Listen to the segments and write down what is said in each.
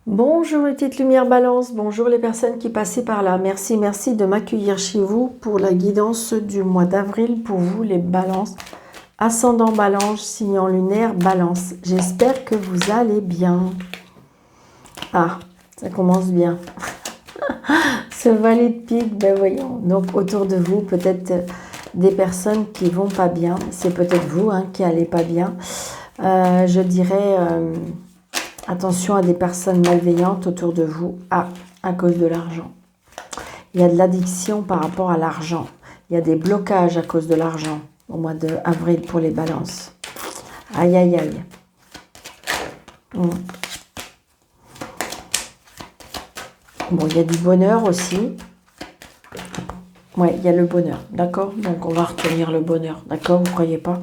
Bonjour les petites lumières balance, bonjour les personnes qui passaient par là. Merci de m'accueillir chez vous pour la guidance du mois d'avril pour vous les balances. Ascendant balance, signe lunaire balance. J'espère que vous allez bien. Ah, ça commence bien. Ce valet de pique, ben voyons. Donc autour de vous, peut-être des personnes qui vont pas bien. C'est peut-être vous qui allez pas bien. Je dirais... attention à des personnes malveillantes autour de vous à cause de l'argent. Il y a de l'addiction par rapport à l'argent. Il y a des blocages à cause de l'argent au mois d'avril pour les balances. Aïe, aïe, aïe. Bon, il y a du bonheur aussi. Ouais, il y a le bonheur, d'accord? Donc, on va retenir le bonheur, d'accord? Vous ne croyez pas?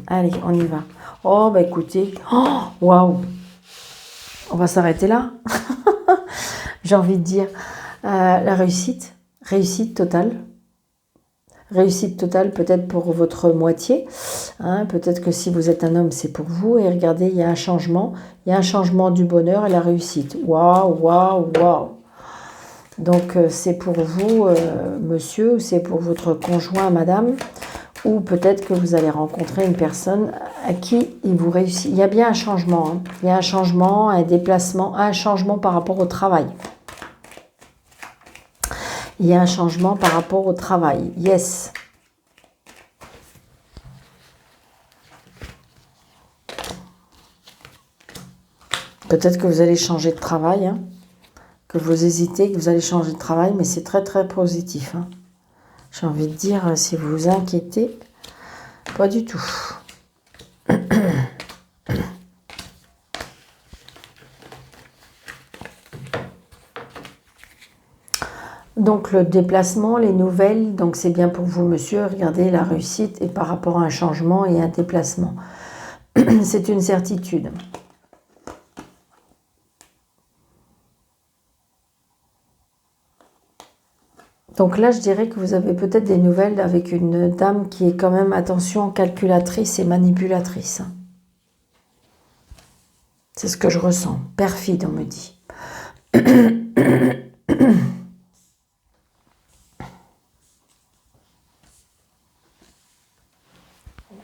Allez, on y va. Oh, bah écoutez. Oh, waouh! On va s'arrêter là. J'ai envie de dire la réussite. Réussite totale. Réussite totale peut-être pour votre moitié. Peut-être que si vous êtes un homme, c'est pour vous. Et regardez, il y a un changement. Il y a un changement du bonheur et la réussite. Waouh, waouh, waouh. Donc, c'est pour vous, monsieur, ou c'est pour votre conjoint, madame. Ou peut-être que vous allez rencontrer une personne à qui il vous réussit. Il y a bien un changement. Il y a un changement, un déplacement, un changement par rapport au travail. Il y a un changement par rapport au travail. Yes. Peut-être que vous allez changer de travail, que vous hésitez, que vous allez changer de travail, mais c'est très très positif. J'ai envie de dire, si vous vous inquiétez, pas du tout. Donc le déplacement, les nouvelles, donc c'est bien pour vous monsieur, regardez la réussite et par rapport à un changement et un déplacement. C'est une certitude. Donc là, je dirais que vous avez peut-être des nouvelles avec une dame qui est quand même, attention, calculatrice et manipulatrice. C'est ce que je ressens. Perfide, on me dit. On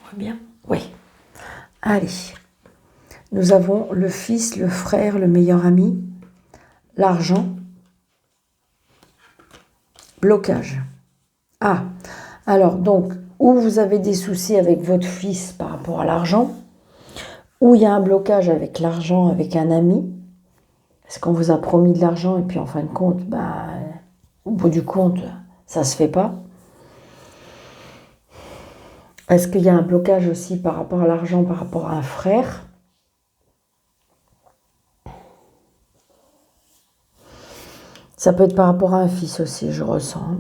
voit bien? Oui. Allez. Nous avons le fils, le frère, le meilleur ami, l'argent, blocage. Ah, alors donc, ou vous avez des soucis avec votre fils par rapport à l'argent, ou il y a un blocage avec l'argent, avec un ami, parce qu'on vous a promis de l'argent et puis en fin de compte, au bout du compte, ça ne se fait pas. Est-ce qu'il y a un blocage aussi par rapport à l'argent, par rapport à un frère? Ça peut être par rapport à un fils aussi, je ressens.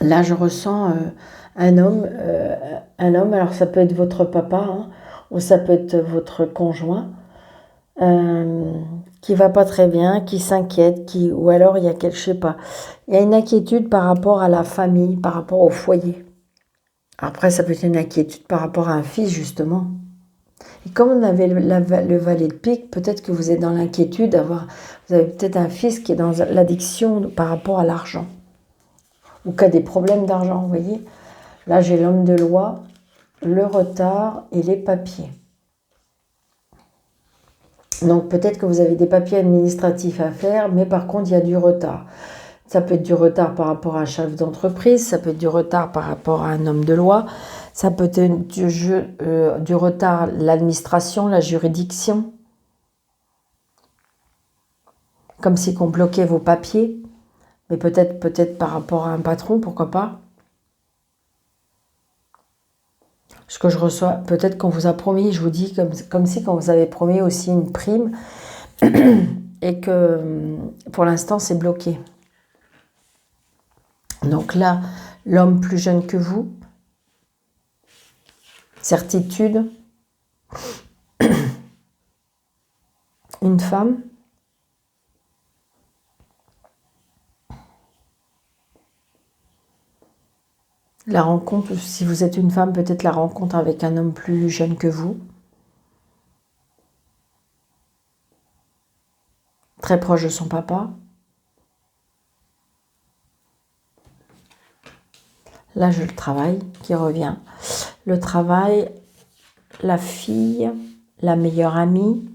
Là, je ressens un homme, alors ça peut être votre papa, ou ça peut être votre conjoint, qui va pas très bien, qui s'inquiète, ou alors il y a je sais pas, il y a une inquiétude par rapport à la famille, par rapport au foyer. Après, ça peut être une inquiétude par rapport à un fils, justement. Et comme on avait le valet de pique, peut-être que vous êtes dans l'inquiétude vous avez peut-être un fils qui est dans l'addiction par rapport à l'argent. Ou qui a des problèmes d'argent, vous voyez. Là, j'ai l'homme de loi, le retard et les papiers. Donc, peut-être que vous avez des papiers administratifs à faire, mais par contre, il y a du retard. Ça peut être du retard par rapport à un chef d'entreprise, ça peut être du retard par rapport à un homme de loi, ça peut être du retard l'administration, la juridiction. Comme si on bloquait vos papiers, mais peut-être par rapport à un patron, pourquoi pas. Ce que je reçois, peut-être qu'on vous a promis, je vous dis, comme si qu'on vous avait promis aussi une prime, et que pour l'instant c'est bloqué. Donc là, l'homme plus jeune que vous, certitude, une femme, La rencontre, si vous êtes une femme, peut-être la rencontre avec un homme plus jeune que vous. Très proche de son papa. Là, j'ai le travail qui revient. Le travail, la fille, la meilleure amie.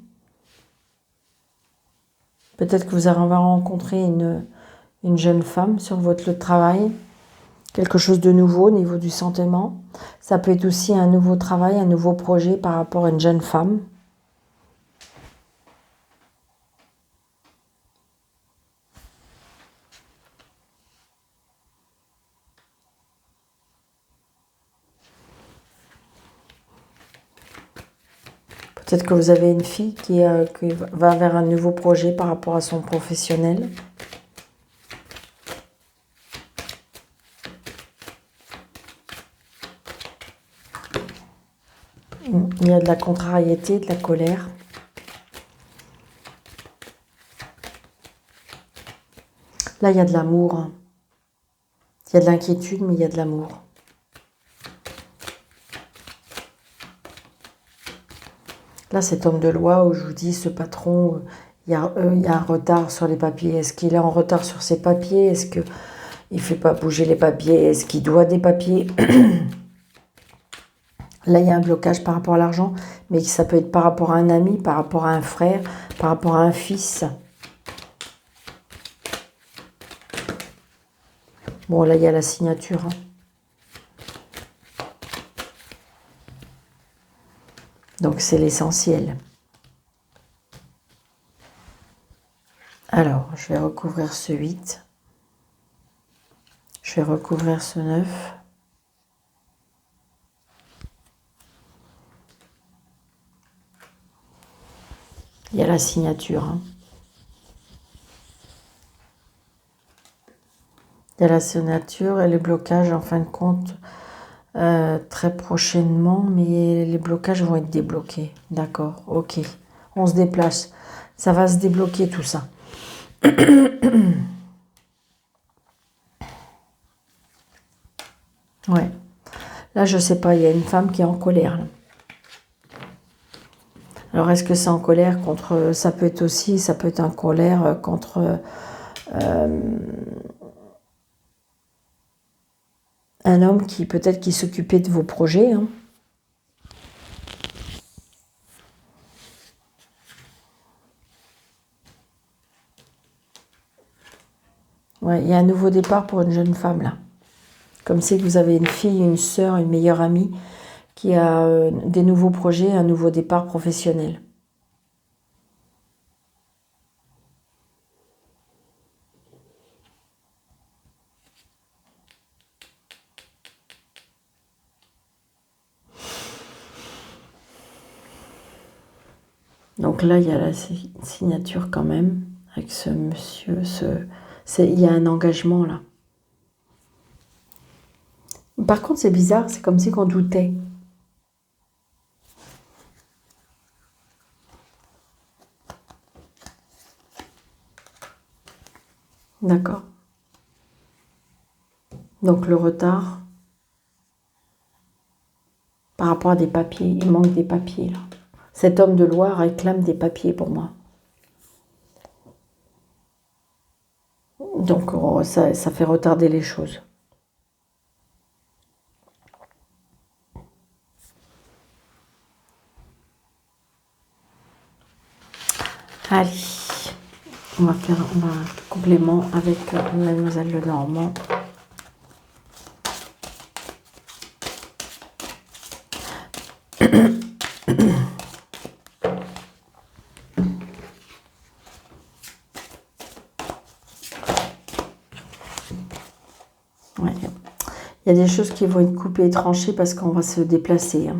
Peut-être que vous allez rencontrer une jeune femme sur votre lieu de travail. Quelque chose de nouveau au niveau du sentiment. Ça peut être aussi un nouveau travail, un nouveau projet par rapport à une jeune femme. Peut-être que vous avez une fille qui va vers un nouveau projet par rapport à son professionnel. Il y a de la contrariété, de la colère. Là, il y a de l'amour. Il y a de l'inquiétude, mais il y a de l'amour. Là, cet homme de loi où je vous dis, ce patron, il y a un retard sur les papiers. Est-ce qu'il est en retard sur ses papiers? Est-ce qu'il ne fait pas bouger les papiers? Est-ce qu'il doit des papiers? Là, il y a un blocage par rapport à l'argent, mais ça peut être par rapport à un ami, par rapport à un frère, par rapport à un fils. Bon, là, il y a la signature. Donc, c'est l'essentiel. Alors, je vais recouvrir ce 8. Je vais recouvrir ce 9. Il y a la signature. Il y a la signature et les blocages, en fin de compte, très prochainement, mais les blocages vont être débloqués. D'accord, ok. On se déplace. Ça va se débloquer tout ça. Ouais. Là, je sais pas, il y a une femme qui est en colère. Là. Alors, est-ce que c'est en colère contre... Ça peut être en colère contre un homme qui, peut-être, qui s'occupait de vos projets. Ouais, il y a un nouveau départ pour une jeune femme, là. Comme si vous avez une fille, une sœur, une meilleure amie qui a des nouveaux projets, un nouveau départ professionnel. Donc là, il y a la signature quand même, avec ce monsieur. Il y a un engagement là. Par contre, c'est bizarre, c'est comme si on doutait. D'accord. Donc le retard par rapport à des papiers, il manque des papiers là. Cet homme de loi réclame des papiers pour moi. Donc ça fait retarder les choses. Allez, on va complément avec Mademoiselle Lenormand. Ouais. Il y a des choses qui vont être coupées et tranchées parce qu'on va se déplacer.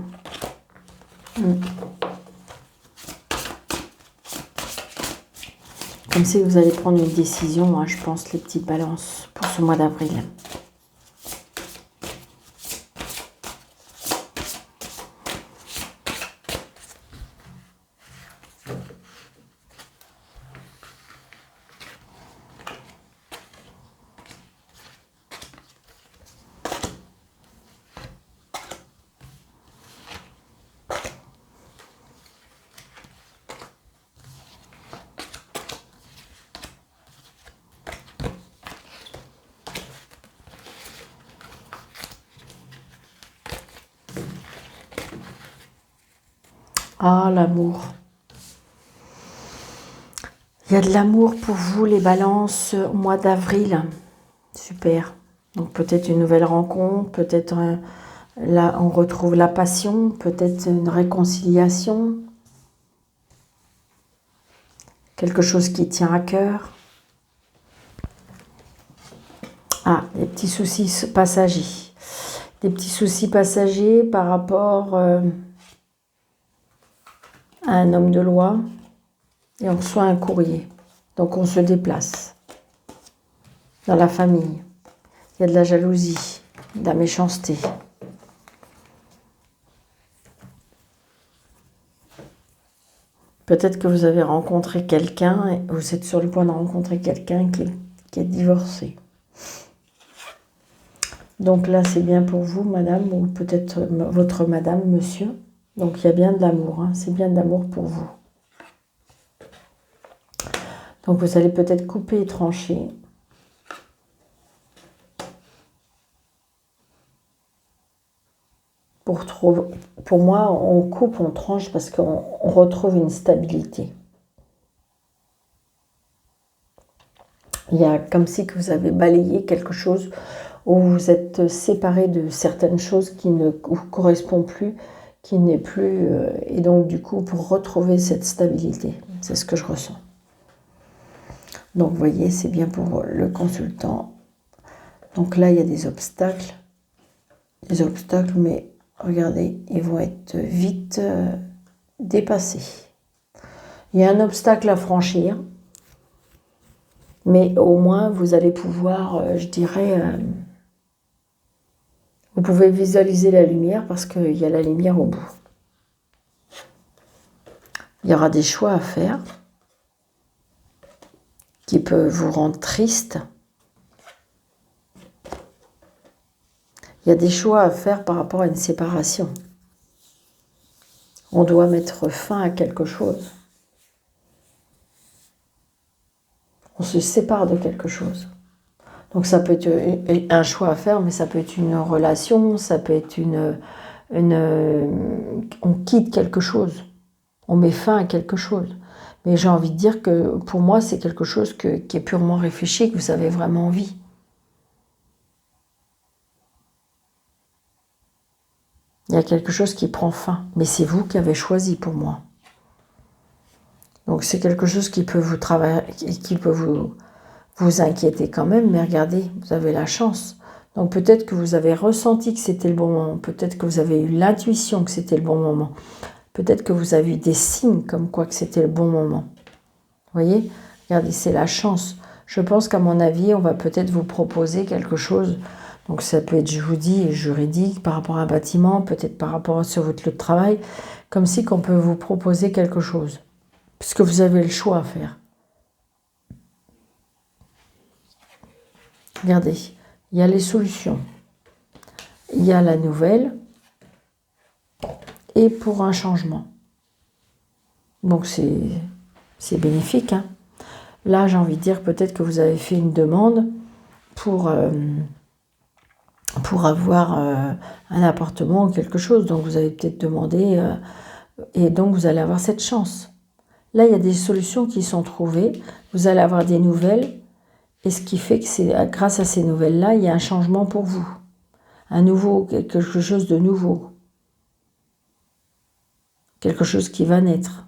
Comme si vous allez prendre une décision, je pense, les petites balances, pour ce mois d'avril. Ah, l'amour. Il y a de l'amour pour vous, les balances, au mois d'avril. Super. Donc peut-être une nouvelle rencontre, peut-être là on retrouve la passion, peut-être une réconciliation. Quelque chose qui tient à cœur. Ah, des petits soucis passagers. Des petits soucis passagers par rapport à un homme de loi. Et on reçoit un courrier. Donc on se déplace. Dans la famille. Il y a de la jalousie, de la méchanceté. Peut-être que vous avez rencontré quelqu'un, et vous êtes sur le point de rencontrer quelqu'un qui est divorcé. Donc là, c'est bien pour vous, madame, ou peut-être votre madame, monsieur. Donc il y a bien de l'amour, hein, c'est bien de l'amour pour vous. Donc vous allez peut-être couper et trancher. Pour moi, on coupe, on tranche parce qu'on retrouve une stabilité. Il y a comme si que vous avez balayé quelque chose où vous êtes séparé de certaines choses qui ne vous correspondent plus, qui n'est plus... et donc du coup, pour retrouver cette stabilité, c'est ce que je ressens. Donc vous voyez, c'est bien pour le consultant. Donc là, il y a des obstacles. Des obstacles, mais regardez, ils vont être vite dépassés. Il y a un obstacle à franchir, mais au moins vous allez pouvoir, je dirais, vous pouvez visualiser la lumière parce qu'il y a la lumière au bout. Il y aura des choix à faire qui peuvent vous rendre triste. Il y a des choix à faire par rapport à une séparation. On doit mettre fin à quelque chose. On se sépare de quelque chose. Donc ça peut être un choix à faire, mais ça peut être une relation, ça peut être on quitte quelque chose. On met fin à quelque chose. Mais j'ai envie de dire que pour moi, c'est quelque chose qui est purement réfléchi, que vous avez vraiment envie. Il y a quelque chose qui prend fin. Mais c'est vous qui avez choisi pour moi. Donc c'est quelque chose qui peut vous travailler, qui peut vous inquiéter quand même. Mais regardez, vous avez la chance. Donc peut-être que vous avez ressenti que c'était le bon moment. Peut-être que vous avez eu l'intuition que c'était le bon moment. Peut-être que vous avez eu des signes comme quoi que c'était le bon moment. Vous voyez? Regardez, c'est la chance. Je pense qu'à mon avis, on va peut-être vous proposer quelque chose. Donc ça peut être, je vous dis, juridique, par rapport à un bâtiment, peut-être par rapport sur votre lieu de travail, comme si qu'on peut vous proposer quelque chose. Puisque vous avez le choix à faire. Regardez, il y a les solutions. Il y a la nouvelle et pour un changement. Donc c'est bénéfique, hein. Là, j'ai envie de dire peut-être que vous avez fait une demande pour avoir un appartement ou quelque chose. Donc, vous avez peut-être demandé et donc vous allez avoir cette chance. Là, il y a des solutions qui sont trouvées. Vous allez avoir des nouvelles et ce qui fait que c'est grâce à ces nouvelles-là, il y a un changement pour vous. Un nouveau, quelque chose de nouveau. Quelque chose qui va naître.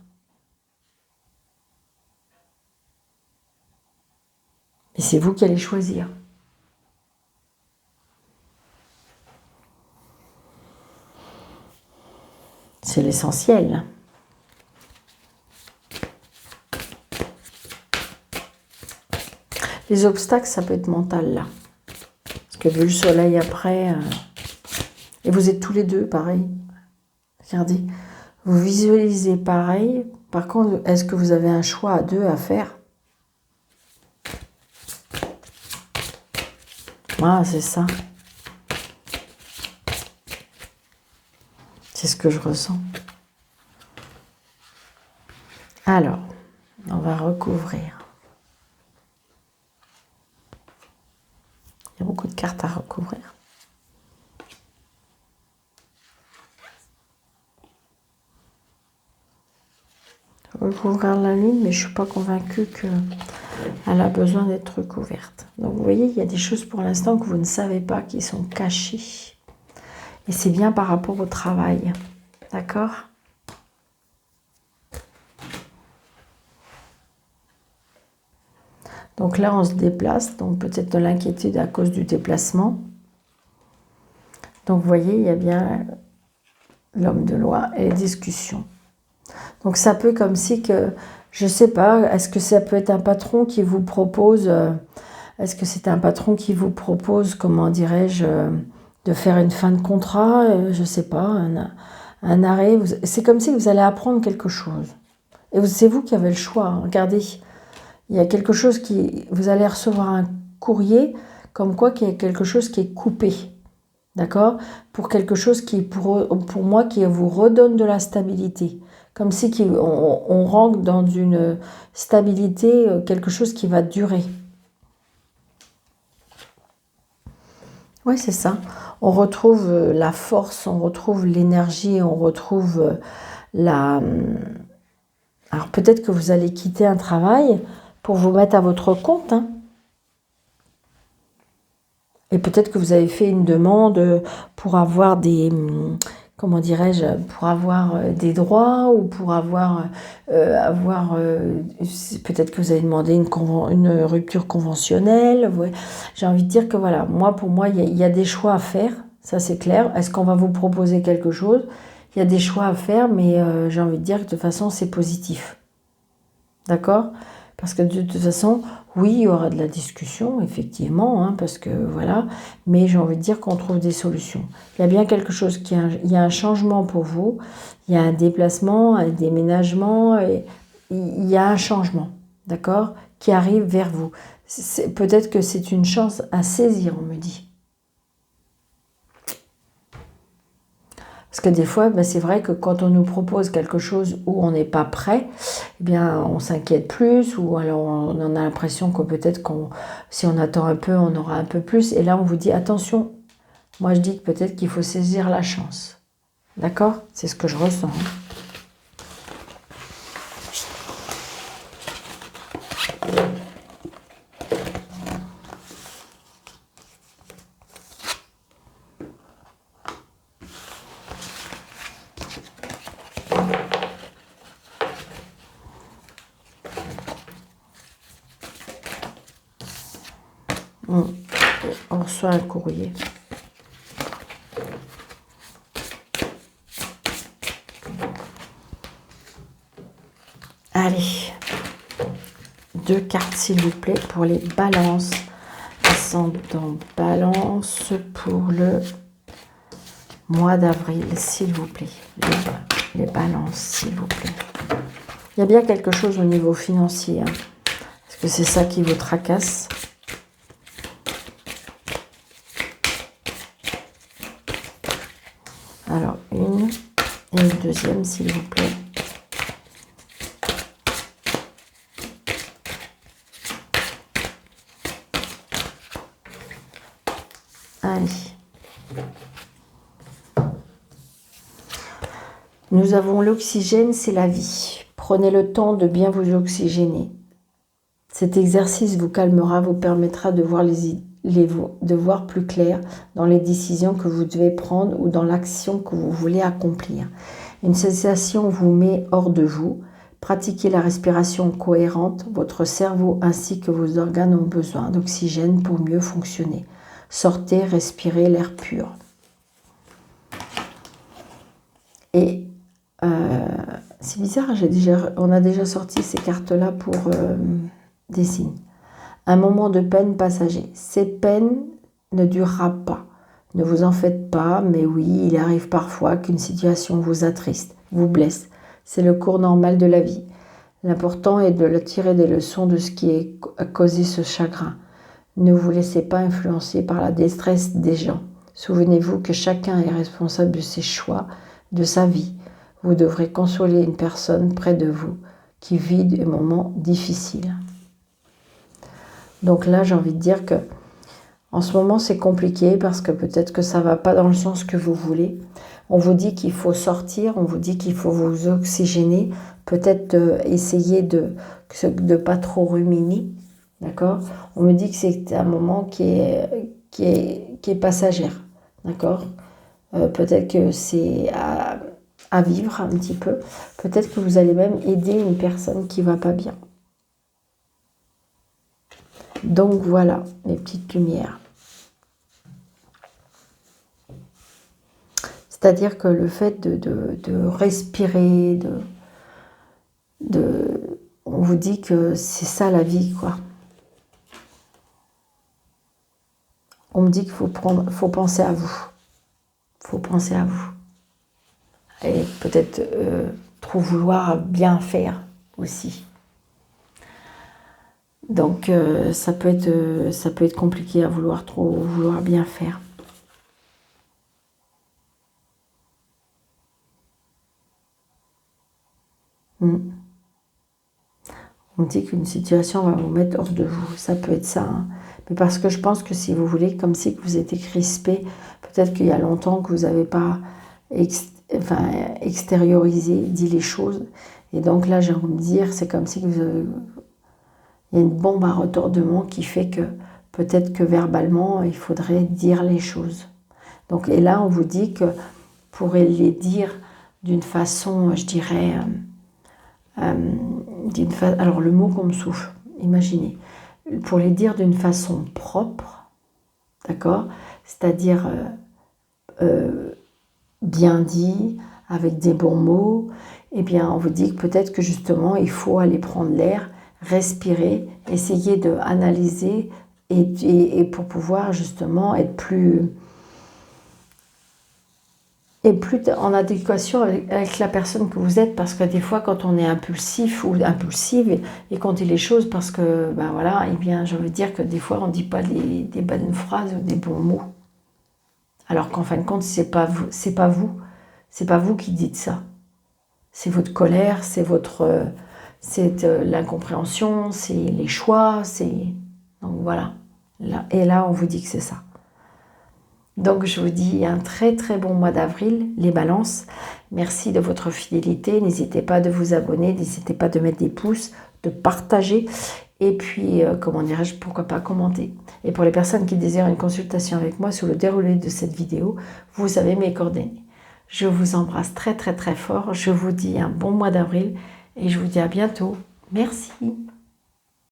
Et c'est vous qui allez choisir. C'est l'essentiel. Les obstacles, ça peut être mental, là. Parce que vu le soleil après... et vous êtes tous les deux, pareil. Regardez. Vous visualisez pareil. Par contre, est-ce que vous avez un choix à deux à faire? Ah, c'est ça. C'est ce que je ressens. Alors, on va recouvrir. Il y a beaucoup de cartes à recouvrir. recouvrir la lune, mais je ne suis pas convaincue qu'elle a besoin d'être recouverte. Donc vous voyez, il y a des choses pour l'instant que vous ne savez pas, qui sont cachées. Et c'est bien par rapport au travail. D'accord ? Donc là, on se déplace, donc peut-être de l'inquiétude à cause du déplacement. Donc vous voyez, il y a bien l'homme de loi et les discussions. Donc ça peut comme si que, je ne sais pas, est-ce que ça peut être un patron qui vous propose, est-ce que c'est un patron qui vous propose, comment dirais-je, de faire une fin de contrat, je ne sais pas, un arrêt. C'est comme si vous allez apprendre quelque chose. Et c'est vous qui avez le choix, hein. Regardez, il y a quelque chose qui, vous allez recevoir un courrier, comme quoi qu'il y a quelque chose qui est coupé. D'accord? Pour quelque chose qui, pour moi, qui vous redonne de la stabilité. Comme si on rentre dans une stabilité, quelque chose qui va durer. Oui, c'est ça. On retrouve la force, on retrouve l'énergie, on retrouve la... Alors peut-être que vous allez quitter un travail pour vous mettre à votre compte, hein. Et peut-être que vous avez fait une demande pour avoir des, comment dirais-je, pour avoir des droits ou pour avoir, peut-être que vous avez demandé une rupture conventionnelle. Ouais. J'ai envie de dire que voilà, pour moi, il y a des choix à faire, ça c'est clair. Est-ce qu'on va vous proposer quelque chose? Il y a des choix à faire, mais j'ai envie de dire que de toute façon, c'est positif. D'accord? Parce que de toute façon, oui, il y aura de la discussion, effectivement, hein, parce que voilà, mais j'ai envie de dire qu'on trouve des solutions. Il y a bien quelque chose, il y a un changement pour vous, il y a un déplacement, un déménagement, et il y a un changement, d'accord, qui arrive vers vous. Peut-être que c'est une chance à saisir, on me dit. Parce que des fois, c'est vrai que quand on nous propose quelque chose où on n'est pas prêt, eh bien, on s'inquiète plus, ou alors on a l'impression que peut-être si on attend un peu, on aura un peu plus. Et là, on vous dit, attention, moi je dis que peut-être qu'il faut saisir la chance. D'accord? C'est ce que je ressens. On reçoit un courrier. Allez, 2 cartes s'il vous plaît pour les balances. Ascendant balance pour le mois d'avril, s'il vous plaît. Les balances, s'il vous plaît. Il y a bien quelque chose au niveau financier. Hein. Est-ce que c'est ça qui vous tracasse? Alors, une et une deuxième, s'il vous plaît. Allez. Nous avons l'oxygène, c'est la vie. Prenez le temps de bien vous oxygéner. Cet exercice vous calmera, vous permettra de voir de voir plus clair dans les décisions que vous devez prendre ou dans l'action que vous voulez accomplir. Une sensation vous met hors de vous. Pratiquez la respiration cohérente. Votre cerveau ainsi que vos organes ont besoin d'oxygène pour mieux fonctionner. Sortez, respirez l'air pur. Et c'est bizarre, on a déjà sorti ces cartes-là pour des signes. Un moment de peine passager. Cette peine ne durera pas. Ne vous en faites pas, mais oui, il arrive parfois qu'une situation vous attriste, vous blesse. C'est le cours normal de la vie. L'important est de tirer des leçons de ce qui a causé ce chagrin. Ne vous laissez pas influencer par la détresse des gens. Souvenez-vous que chacun est responsable de ses choix, de sa vie. Vous devrez consoler une personne près de vous qui vit des moments difficiles. Donc là, j'ai envie de dire que en ce moment, c'est compliqué parce que peut-être que ça ne va pas dans le sens que vous voulez. On vous dit qu'il faut sortir, on vous dit qu'il faut vous oxygéner. peut-être essayer de ne pas trop ruminer, d'accord? On me dit que c'est un moment qui est passagère, d'accord? Peut-être que c'est à vivre un petit peu. Peut-être que vous allez même aider une personne qui va pas bien. Donc voilà, les petites lumières. C'est-à-dire que le fait de respirer, on vous dit que c'est ça la vie, quoi. On me dit qu'il faut penser à vous. Il faut penser à vous. Et peut-être trop vouloir bien faire aussi. Donc ça peut être compliqué à vouloir bien faire. On dit qu'une situation va vous mettre hors de vous. Ça peut être ça. Hein. Mais parce que je pense que si vous voulez, comme si vous étiez crispé, peut-être qu'il y a longtemps que vous n'avez pas extériorisé, dit les choses. Et donc là, j'ai envie de dire, c'est comme si il y a une bombe à retordement qui fait que peut-être que verbalement, il faudrait dire les choses. Donc, et là, on vous dit que pour les dire d'une façon, je dirais... alors le mot qu'on me souffle, imaginez, pour les dire d'une façon propre, d'accord, c'est-à-dire bien dit, avec des bons mots, eh bien on vous dit que peut-être que justement il faut aller prendre l'air, respirer, essayer de analyser et pour pouvoir justement être plus en adéquation avec la personne que vous êtes, parce que des fois quand on est impulsif ou impulsive et qu'on dit les choses parce que ben voilà, eh bien je veux dire que des fois on ne dit pas des bonnes phrases ou des bons mots, alors qu'en fin de compte c'est pas vous qui dites ça, c'est votre colère, c'est l'incompréhension, c'est les choix, donc voilà, là on vous dit que c'est ça. Donc je vous dis un très très bon mois d'avril, les balances. Merci de votre fidélité. N'hésitez pas de vous abonner, n'hésitez pas de mettre des pouces, de partager. Et puis, comment dirais-je, pourquoi pas commenter. Et pour les personnes qui désirent une consultation avec moi sur le déroulé de cette vidéo, vous avez mes coordonnées. Je vous embrasse très très très fort. Je vous dis un bon mois d'avril et je vous dis à bientôt. Merci.